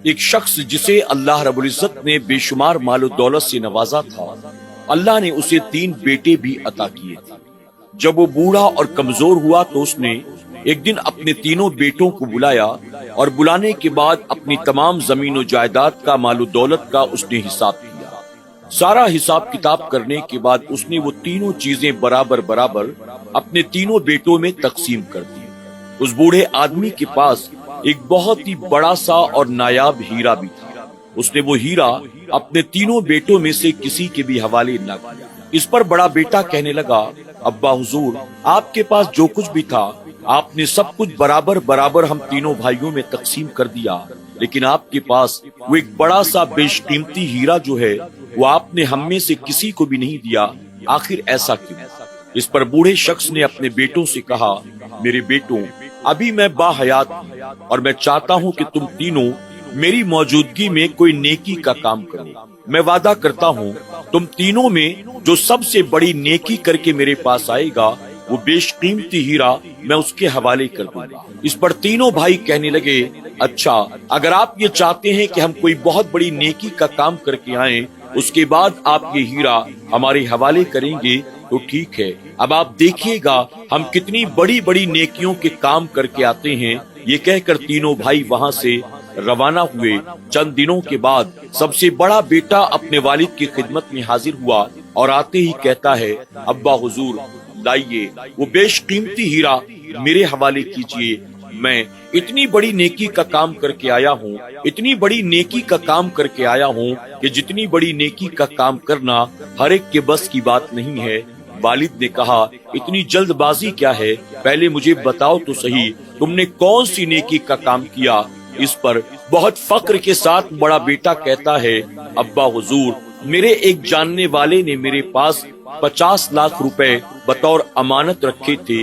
ایک شخص جسے اللہ رب العزت نے بے شمار مال و دولت سے نوازا تھا، اللہ نے اسے 3 بیٹے بھی عطا کیے تھے۔ جب وہ بوڑھا اور کمزور ہوا تو اس نے ایک دن اپنے تینوں بیٹوں کو بلایا اور بلانے کے بعد اپنی تمام زمین و جائیداد کا، مال و دولت کا اس نے حساب کیا۔ سارا حساب کتاب کرنے کے بعد اس نے وہ تینوں چیزیں برابر برابر اپنے تینوں بیٹوں میں تقسیم کر دی۔ اس بوڑھے آدمی کے پاس ایک بہت ہی بڑا سا اور نایاب ہیرا بھی تھا۔ اس نے وہ ہیرا اپنے تینوں بیٹوں میں سے کسی کے بھی حوالے نہ کیا۔ اس پر بڑا بیٹا کہنے لگا، ابا حضور، آپ کے پاس جو کچھ بھی تھا آپ نے سب کچھ برابر برابر ہم تینوں بھائیوں میں تقسیم کر دیا، لیکن آپ کے پاس وہ ایک بڑا سا بیش قیمتی ہیرا جو ہے وہ آپ نے ہم میں سے کسی کو بھی نہیں دیا، آخر ایسا کیوں؟ اس پر بوڑھے شخص نے اپنے بیٹوں سے کہا، میرے بیٹوں، ابھی میں با حیات ہوں اور میں چاہتا ہوں کہ تم تینوں میری موجودگی میں کوئی نیکی کا کام کرو۔ میں وعدہ کرتا ہوں تم تینوں میں جو سب سے بڑی نیکی کر کے میرے پاس آئے گا وہ بیش قیمتی ہیرا میں اس کے حوالے کر دوں گا۔ اس پر تینوں بھائی کہنے لگے، اچھا، اگر آپ یہ چاہتے ہیں کہ ہم کوئی بہت بڑی نیکی کا کام کر کے آئیں، اس کے بعد آپ یہ ہیرا ہمارے حوالے کریں گے تو ٹھیک ہے، اب آپ دیکھیے گا ہم کتنی بڑی بڑی نیکیوں کے کام کر کے آتے ہیں۔ یہ کہہ کر تینوں بھائی وہاں سے روانہ ہوئے۔ چند دنوں کے بعد سب سے بڑا بیٹا اپنے والد کی خدمت میں حاضر ہوا اور آتے ہی کہتا ہے، ابا حضور، لائیے وہ بیش قیمتی ہیرا میرے حوالے کیجئے، میں اتنی بڑی نیکی کا کام کر کے آیا ہوں، اتنی بڑی نیکی کا کام کر کے آیا ہوں کہ جتنی بڑی نیکی کا کام کرنا ہر ایک کے بس کی بات نہیں ہے۔ والد نے کہا، اتنی جلد بازی کیا ہے، پہلے مجھے بتاؤ تو صحیح تم نے کون سی نیکی کا کام کیا۔ اس پر بہت فخر کے ساتھ بڑا بیٹا کہتا ہے، ابا حضور، میرے ایک جاننے والے نے میرے پاس 50 لاکھ روپے بطور امانت رکھے تھے،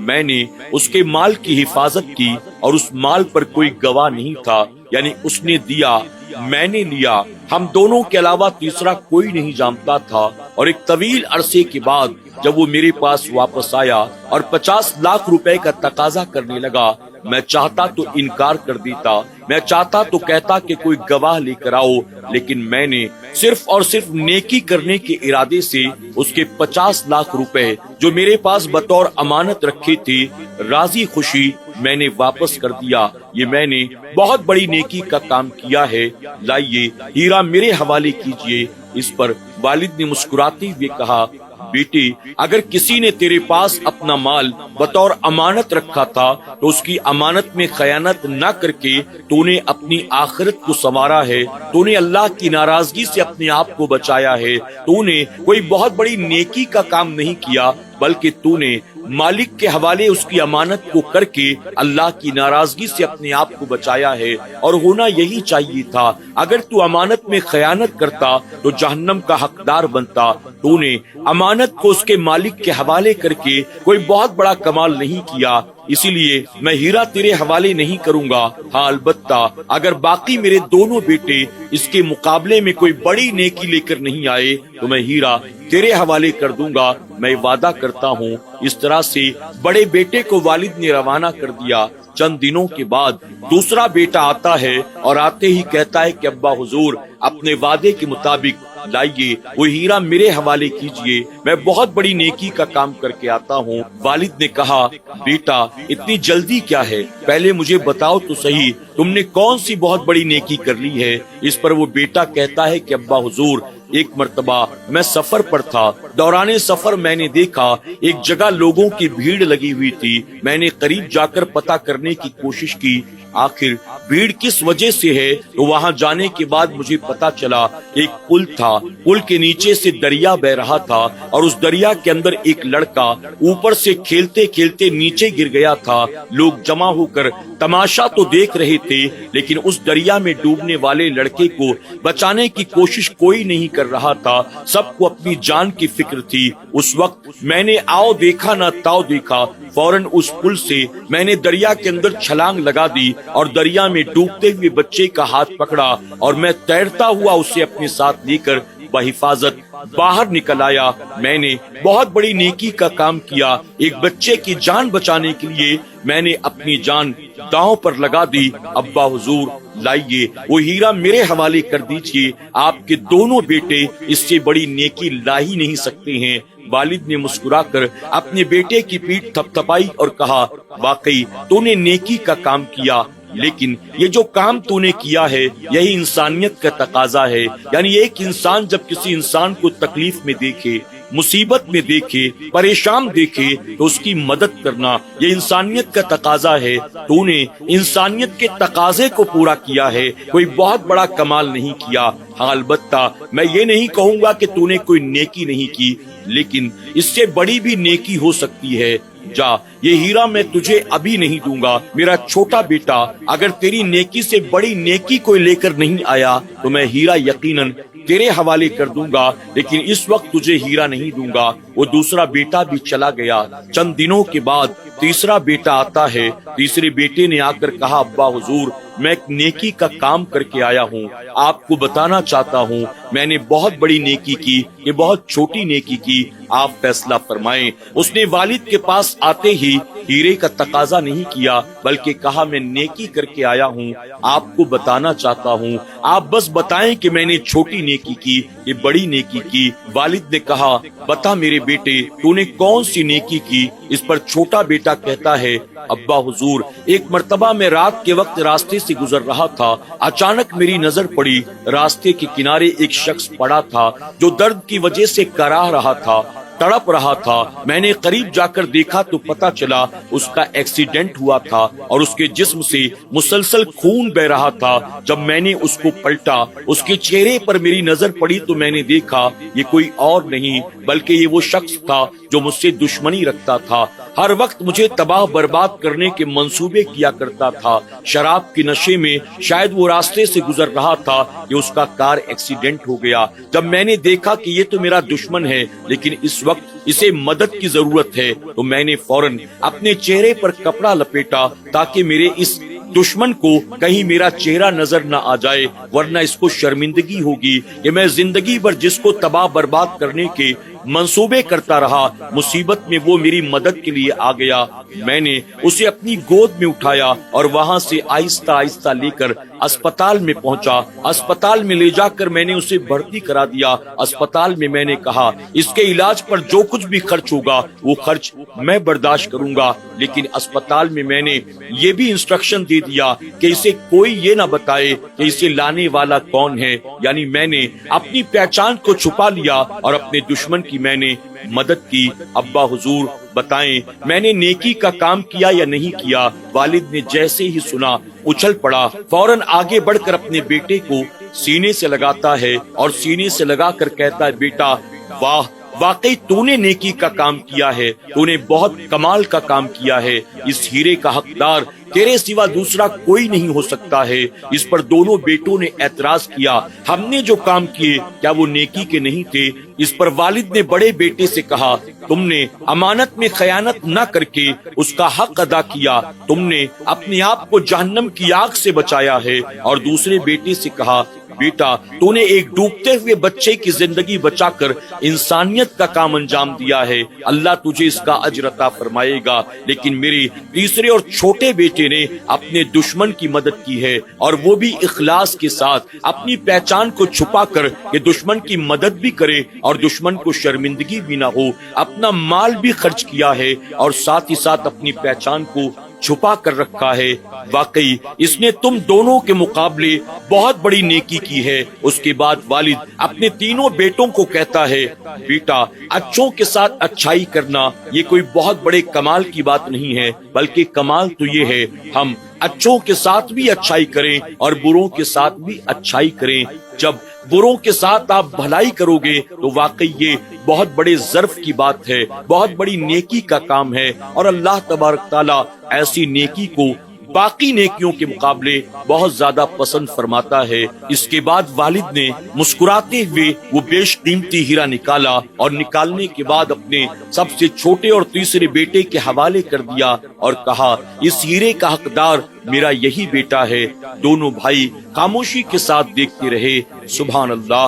میں نے اس کے مال کی حفاظت کی اور اس مال پر کوئی گواہ نہیں تھا، یعنی اس نے دیا، میں نے لیا، ہم دونوں کے علاوہ تیسرا کوئی نہیں جانتا تھا۔ اور ایک طویل عرصے کے بعد جب وہ میرے پاس واپس آیا اور 50 لاکھ روپے کا تقاضا کرنے لگا، میں چاہتا تو انکار کر دیتا، میں چاہتا تو کہتا کہ کوئی گواہ لے کر آؤ، لیکن میں نے صرف اور صرف نیکی کرنے کے ارادے سے اس کے 50 لاکھ روپے جو میرے پاس بطور امانت رکھے تھے راضی خوشی میں نے واپس کر دیا۔ یہ میں نے بہت بڑی نیکی کا کام کیا ہے، لائیے ہیرا میرے حوالے کیجئے۔ اس پر والد نے مسکراتے ہوئے کہا، بیٹی، اگر کسی نے تیرے پاس اپنا مال بطور امانت رکھا تھا تو اس کی امانت میں خیانت نہ کر کے تو نے اپنی آخرت کو سنوارا ہے، تو نے اللہ کی ناراضگی سے اپنے آپ کو بچایا ہے، تو نے کوئی بہت بڑی نیکی کا کام نہیں کیا، بلکہ تو نے مالک کے حوالے اس کی امانت کو کر کے اللہ کی ناراضگی سے اپنے آپ کو بچایا ہے، اور ہونا یہی چاہیے تھا۔ اگر تو امانت میں خیانت کرتا تو جہنم کا حقدار بنتا۔ تو نے امانت کو اس کے مالک کے حوالے کر کے کوئی بہت بڑا کمال نہیں کیا، اسی لیے میں ہیرا تیرے حوالے نہیں کروں گا۔ ہاں، البتہ اگر باقی میرے دونوں بیٹے اس کے مقابلے میں کوئی بڑی نیکی لے کر نہیں آئے تو میں ہیرا تیرے حوالے کر دوں گا، میں وعدہ کرتا ہوں۔ اس طرح سے بڑے بیٹے کو والد نے روانہ کر دیا۔ چند دنوں کے بعد دوسرا بیٹا آتا ہے اور آتے ہی کہتا ہے کہ ابا حضور، اپنے وعدے کے مطابق لائیے وہ ہیرا میرے حوالے کیجئے، میں بہت بڑی نیکی کا کام کر کے آتا ہوں۔ والد نے کہا، بیٹا، اتنی جلدی کیا ہے، پہلے مجھے بتاؤ تو صحیح تم نے کون سی بہت بڑی نیکی کر لی ہے۔ اس پر وہ بیٹا کہتا ہے کہ ابا حضور، ایک مرتبہ میں سفر پر تھا، دوران سفر میں نے دیکھا ایک جگہ لوگوں کی بھیڑ لگی ہوئی تھی، میں نے قریب جا کر پتہ کرنے کی کوشش کی آخر بھیڑ کس وجہ سے ہے، تو وہاں جانے کے بعد مجھے پتا چلا ایک پل تھا، پل کے نیچے سے دریا بہ رہا تھا اور اس دریا کے اندر ایک لڑکا اوپر سے کھیلتے کھیلتے نیچے گر گیا تھا۔ لوگ جمع ہو کر تماشا تو دیکھ رہے تھے، لیکن اس دریا میں ڈوبنے والے لڑکے کو بچانے کی کوشش کوئی نہیں کر رہا تھا، سب کو اپنی جان کی فکر تھی۔ اس وقت میں نے آؤ دیکھا نہ تاؤ دیکھا، فوراً اس پل سے میں نے دریا کے اندر چھلانگ لگا دی اور دریا میں ڈوبتے ہوئے بچے کا ہاتھ پکڑا اور میں تیرتا ہوا اسے اپنے ساتھ لے کر بحفاظت باہر نکل آیا۔ میں نے بہت بڑی نیکی کا کام کیا، ایک بچے کی جان بچانے کے لیے میں نے اپنی جان داؤں پر لگا دی۔ ابا حضور لائیے وہ ہیرا میرے حوالے کر دیجیے، آپ کے دونوں بیٹے اس سے بڑی نیکی لا ہی نہیں سکتے ہیں۔ والد نے مسکرا کر اپنے بیٹے کی پیٹھ تھپ تھپائی اور کہا، واقعی تو نے نیکی کا کام کیا، لیکن یہ جو کام تو نے کیا ہے یہی انسانیت کا تقاضا ہے۔ یعنی ایک انسان جب کسی انسان کو تکلیف میں دیکھے، مصیبت میں دیکھے، پریشان دیکھے تو اس کی مدد کرنا یہ انسانیت کا تقاضا ہے۔ تو نے انسانیت کے تقاضے کو پورا کیا ہے، کوئی بہت بڑا کمال نہیں کیا۔ ہاں البتہ میں یہ نہیں کہوں گا کہ تو نے کوئی نیکی نہیں کی، لیکن اس سے بڑی بھی نیکی ہو سکتی ہے۔ جا، یہ ہیرا میں تجھے ابھی نہیں دوں گا، میرا چھوٹا بیٹا، اگر تیری نیکی سے بڑی نیکی کوئی لے کر نہیں آیا تو میں ہیرا یقیناً تیرے حوالے کر دوں گا، لیکن اس وقت تجھے ہیرا نہیں دوں گا۔ وہ دوسرا بیٹا بھی چلا گیا۔ چند دنوں کے بعد تیسرا بیٹا آتا ہے۔ تیسرے بیٹے نے آ کر کہا، ابا حضور میں ایک نیکی کا کام کر کے آیا ہوں، آپ کو بتانا چاہتا ہوں میں نے بہت بڑی نیکی کی، یہ بہت چھوٹی نیکی کی، آپ فیصلہ فرمائیں۔ اس نے والد کے پاس آتے ہی ہیرے کا تقاضا نہیں کیا، بلکہ کہا میں نیکی کر کے آیا ہوں، آپ کو بتانا چاہتا ہوں، آپ بس بتائیں کہ میں نے چھوٹی نیکی کی یہ بڑی نیکی کی۔ والد نے کہا، بتا میرے بیٹے تو نے کون سی نیکی کی؟ اس پر چھوٹا بیٹا کہتا ہے، ابا حضور ایک مرتبہ میں رات کے وقت راستے سے گزر رہا تھا، اچانک میری نظر پڑی، راستے کے کنارے ایک شخص پڑا تھا جو درد کی وجہ سے کراہ رہا تھا، تڑپ رہا تھا۔ میں نے قریب جا کر دیکھا تو پتا چلا اس کا ایکسیڈنٹ ہوا تھا اور اس کے جسم سے مسلسل خون بہ رہا تھا۔ جب میں نے اس کو پلٹا، اس کے چہرے پر میری نظر پڑی تو میں نے دیکھا یہ کوئی اور نہیں بلکہ یہ وہ شخص تھا جو مجھ سے دشمنی رکھتا تھا، ہر وقت مجھے تباہ برباد کرنے کے منصوبے کیا کرتا تھا۔ شراب کے نشے میں شاید وہ راستے سے گزر رہا تھا کہ اس کا کار ایکسیڈنٹ ہو گیا۔ جب میں نے دیکھا کہ یہ تو میرا دشمن ہے لیکن اس وقت اسے مدد کی ضرورت ہے تو میں نے فوراً اپنے چہرے پر کپڑا لپیٹا تاکہ میرے اس دشمن کو کہیں میرا چہرہ نظر نہ آ جائے، ورنہ اس کو شرمندگی ہوگی کہ میں زندگی بھر جس کو تباہ برباد کرنے کے منصوبے کرتا رہا، مصیبت میں وہ میری مدد کے لیے آ گیا۔ میں نے اسے اپنی گود میں اٹھایا اور وہاں سے آہستہ آہستہ لے کر اسپتال میں پہنچا۔ اسپتال میں لے جا کر میں نے اسے بھرتی کرا دیا۔ اسپتال میں نے کہا اس کے علاج پر جو کچھ بھی خرچ ہوگا وہ خرچ میں برداشت کروں گا، لیکن اسپتال میں نے یہ بھی انسٹرکشن دے دیا کہ اسے کوئی یہ نہ بتائے کہ اسے لانے والا کون ہے۔ یعنی میں نے اپنی پہچان کو چھپا لیا اور اپنے دشمن کی میں نے مدد کی۔ ابا حضور بتائیں میں نے نیکی کا کام کیا یا نہیں کیا؟ والد نے جیسے ہی سنا اچھل پڑا، فوراً آگے بڑھ کر اپنے بیٹے کو سینے سے لگاتا ہے اور سینے سے لگا کر کہتا ہے، بیٹا واہ، واقعی تو نے نیکی کا کام کیا ہے، تو نے بہت کمال کا کام کیا ہے، اس ہیرے کا حقدار تیرے سوا دوسرا کوئی نہیں ہو سکتا ہے۔ اس پر دونوں بیٹوں نے اعتراض کیا، ہم نے جو کام کیے کیا وہ نیکی کے نہیں تھے؟ اس پر والد نے بڑے بیٹے سے کہا، تم نے امانت میں خیانت نہ کر کے اس کا حق ادا کیا، تم نے اپنے آپ کو جہنم کی آگ سے بچایا ہے۔ اور دوسرے بیٹے سے کہا، بیٹا تو نے ایک ڈوبتے ہوئے بچے کی زندگی بچا کر انسانیت کا کام انجام دیا ہے، اللہ تجھے اس کا اجر عطا فرمائے گا۔ لیکن میرے تیسرے اور چھوٹے بیٹے نے اپنے دشمن کی مدد کی ہے، اور وہ بھی اخلاص کے ساتھ، اپنی پہچان کو چھپا کر کہ دشمن کی مدد بھی کرے اور دشمن کو شرمندگی بھی نہ ہو، اپنا مال بھی خرچ کیا ہے اور ساتھ ہی ساتھ اپنی پہچان کو چھپا کر رکھا ہے۔ واقعی اس نے تم دونوں کے مقابلے بہت بڑی نیکی کی ہے۔ اس کے بعد والد اپنے تینوں بیٹوں کو کہتا ہے، بیٹا اچھوں کے ساتھ اچھائی کرنا یہ کوئی بہت بڑے کمال کی بات نہیں ہے، بلکہ کمال تو یہ ہے ہم اچھوں کے ساتھ بھی اچھائی کریں اور بروں کے ساتھ بھی اچھائی کریں۔ جب بروں کے ساتھ آپ بھلائی کرو گے تو واقعی یہ بہت بڑے ظرف کی بات ہے، بہت بڑی نیکی کا کام ہے، اور اللہ تبارک تعالیٰ ایسی نیکی کو باقی نیکیوں کے مقابلے بہت زیادہ پسند فرماتا ہے۔ اس کے بعد والد نے مسکراتے ہوئے وہ بیش قیمتی ہیرا نکالا اور نکالنے کے بعد اپنے سب سے چھوٹے اور تیسرے بیٹے کے حوالے کر دیا اور کہا، اس ہیرے کا حقدار میرا یہی بیٹا ہے۔ دونوں بھائی خاموشی کے ساتھ دیکھتے رہے۔ سبحان اللہ۔